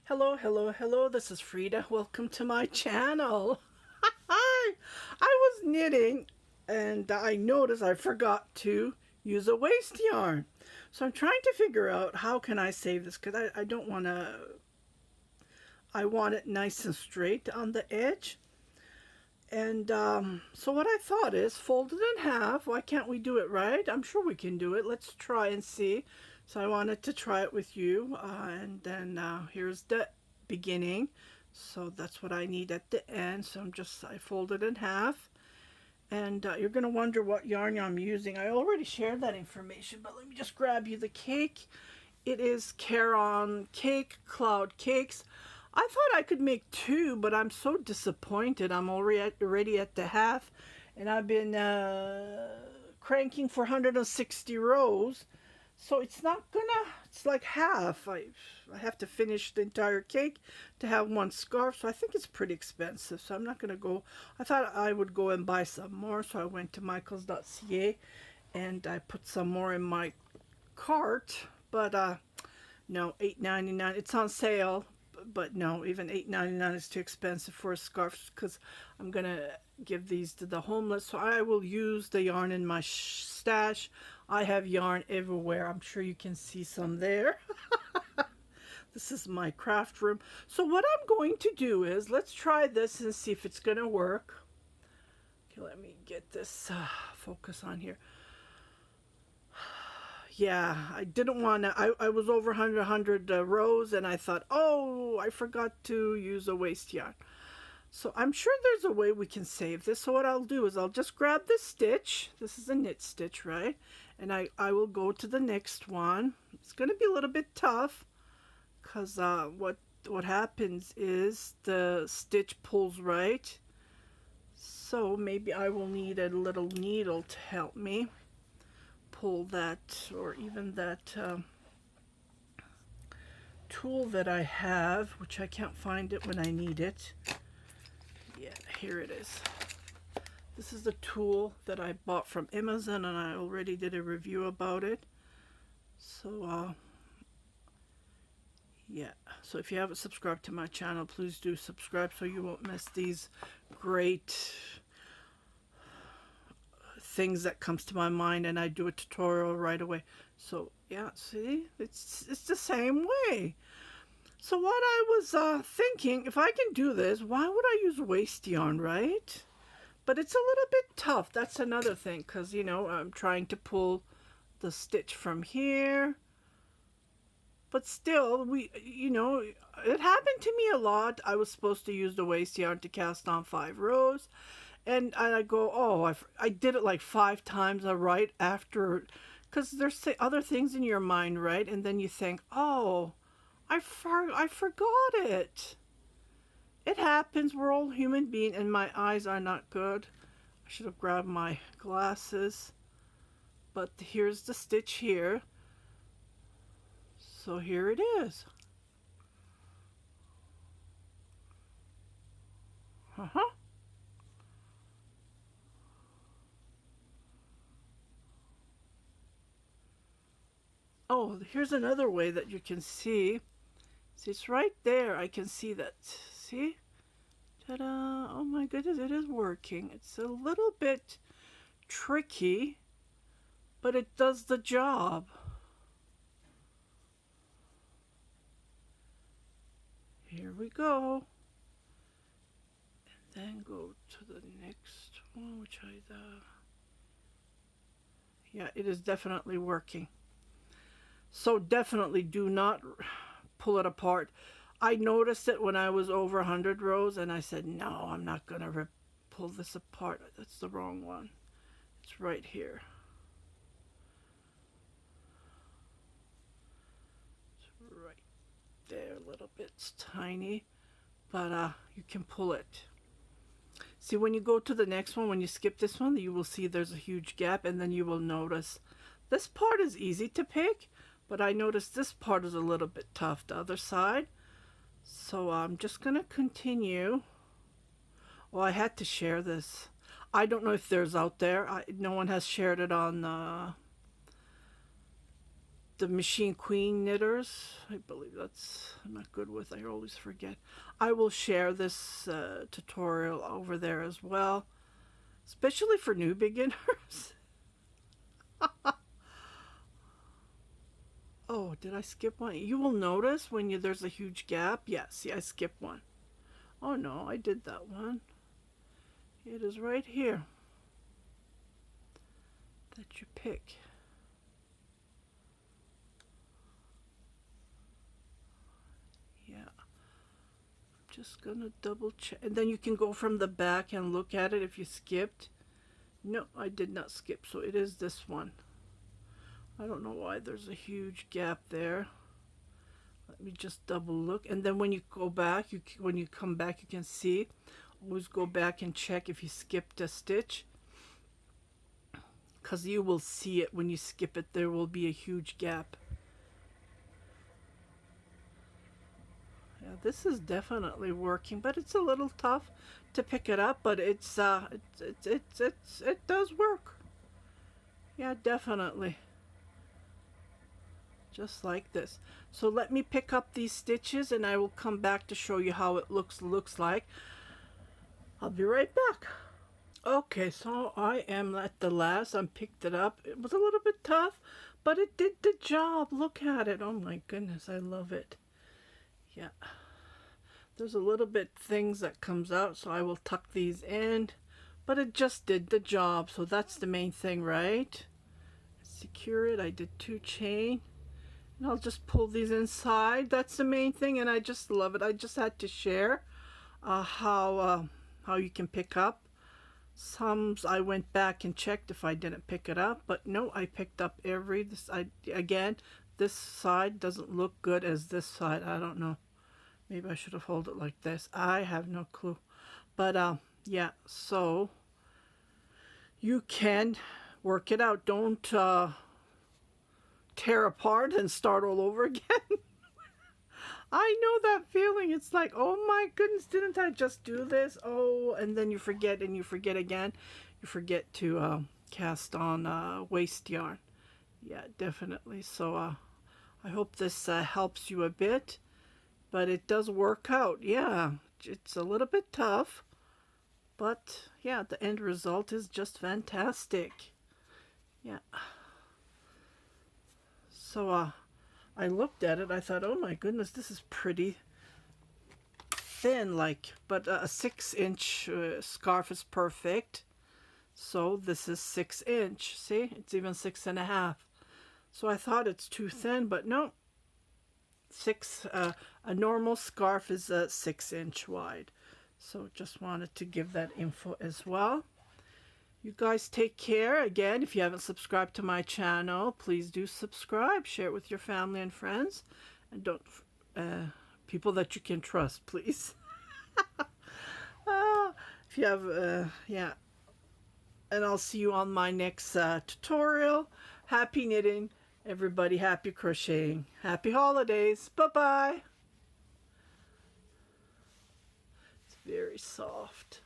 Hello, hello, hello. This is Frida. Welcome to my channel. I was knitting and I noticed I forgot to use a waste yarn. So I'm trying to figure out how can I save this because I don't want to, I want it nice and straight on the edge. And so what I thought is fold it in half. Why can't we do it right? I'm sure we can do it. Let's try and see. So I wanted to try it with you. And then here's the beginning. So that's what I need at the end. So I fold it in half. And you're going to wonder what yarn I'm using. I already shared that information, but let me just grab you the cake. It is Caron Cloud Cakes. I thought I could make two, but I'm so disappointed. I'm already at the half, and I've been cranking for 160 rows. So it's not gonna, it's like half. I have to finish the entire cake to have one scarf, so I think it's pretty expensive. So I'm not gonna go, I thought I would go and buy some more, so I went to michaels.ca and I put some more in my cart, but no, $8.99. It's on sale, but no, even $8.99 is too expensive for a scarf because I'm gonna give these to the homeless. So I will use the yarn in my stash. I have yarn everywhere. I'm sure you can see some there. This is my craft room. So what I'm going to do is, let's try this and see if it's gonna work. Okay, let me get this focus on here. Yeah, I didn't want to, I was over 100 rows and I thought, oh, I forgot to use a waste yarn. So I'm sure there's a way we can save this. So what I'll do is I'll just grab this stitch. This is a knit stitch, right? And I will go to the next one. It's going to be a little bit tough because what happens is the stitch pulls right. So maybe I will need a little needle to help me pull that, or even that tool that I have, which I can't find it when I need it. Yeah, here it is. This is the tool that I bought from Amazon and I already did a review about it. So yeah, so if you haven't subscribed to my channel, please do subscribe so you won't miss these great things that comes to my mind, and I do a tutorial right away. So yeah, see, it's the same way. So what I was thinking, if I can do this, why would I use waste yarn, right? But it's a little bit tough. That's another thing, because you know I'm trying to pull the stitch from here, but still, you know, it happened to me a lot. I was supposed to use the waste yarn to cast on 5 rows. And I go, oh, I did it like 5 times right after, because there's other things in your mind, right? And then you think, oh, I forgot it. It happens. We're all human beings, and my eyes are not good. I should have grabbed my glasses. But here's the stitch here. So here it is. Uh-huh. Oh, here's another way that you can see. See, it's right there. I can see that. See? Ta-da! Oh my goodness, it is working. It's a little bit tricky, but it does the job. Here we go. And then go to the next one, which yeah, it is definitely working. So definitely do not pull it apart. I noticed it when I was over 100 rows and I said, no, I'm not going to pull this apart. That's the wrong one. It's right here. It's right there a little bit. It's tiny, but you can pull it. See, when you go to the next one, when you skip this one, you will see there's a huge gap, and then you will notice this part is easy to pick, but I noticed this part is a little bit tough, the other side. So I'm just going to continue. Well, I had to share this. I don't know if there's out there. No one has shared it on the Machine Queen knitters. I believe that's, I'm not good with, I always forget. I will share this tutorial over there as well, especially for new beginners. Oh, did I skip one? You will notice when there's a huge gap. Yeah, see, I skipped one. Oh no, I did that one. It is right here that you pick. Yeah, I'm just gonna double check, and then you can go from the back and look at it if you skipped. No, I did not skip, so it is this one. I don't know why there's a huge gap there. Let me just double look, and then when you go back, when you come back, you can see. Always go back and check if you skipped a stitch, because you will see it when you skip it. There will be a huge gap. Yeah, this is definitely working, but it's a little tough to pick it up, but it does work. Yeah, definitely. Just like this. So let me pick up these stitches and I will come back to show you how it looks like. I'll be right back. Okay, so I am at the last. I picked it up. It was a little bit tough, but it did the job. Look at it. Oh my goodness, I love it. Yeah. There's a little bit things that comes out, so I will tuck these in, but it just did the job. So that's the main thing, right? Secure it. I did 2 chain. And I'll just pull these inside. That's the main thing, and I just love it. I just had to share how you can pick up. Some I went back and checked if I didn't pick it up, but no, I picked up every. Again, this side doesn't look good as this side. I don't know. Maybe I should have held it like this. I have no clue. But yeah, so you can work it out. Don't tear apart and start all over again. I know that feeling. It's like, oh my goodness, didn't I just do this? Oh, and then you forget and you forget again. You forget to cast on waste yarn. Yeah, definitely. So I hope this helps you a bit, but it does work out. Yeah, it's a little bit tough, but yeah, the end result is just fantastic. Yeah. So I looked at it, I thought, oh my goodness, this is pretty thin, but a 6-inch scarf is perfect. So this is 6-inch. See, it's even 6.5. So I thought it's too thin, but no. A normal scarf is a 6-inch wide. So just wanted to give that info as well. You guys take care. Again, if you haven't subscribed to my channel, please do subscribe. Share it with your family and friends. And don't, people that you can trust, please. If you have, yeah. And I'll see you on my next tutorial. Happy knitting, everybody. Happy crocheting. Happy holidays. Bye-bye. It's very soft.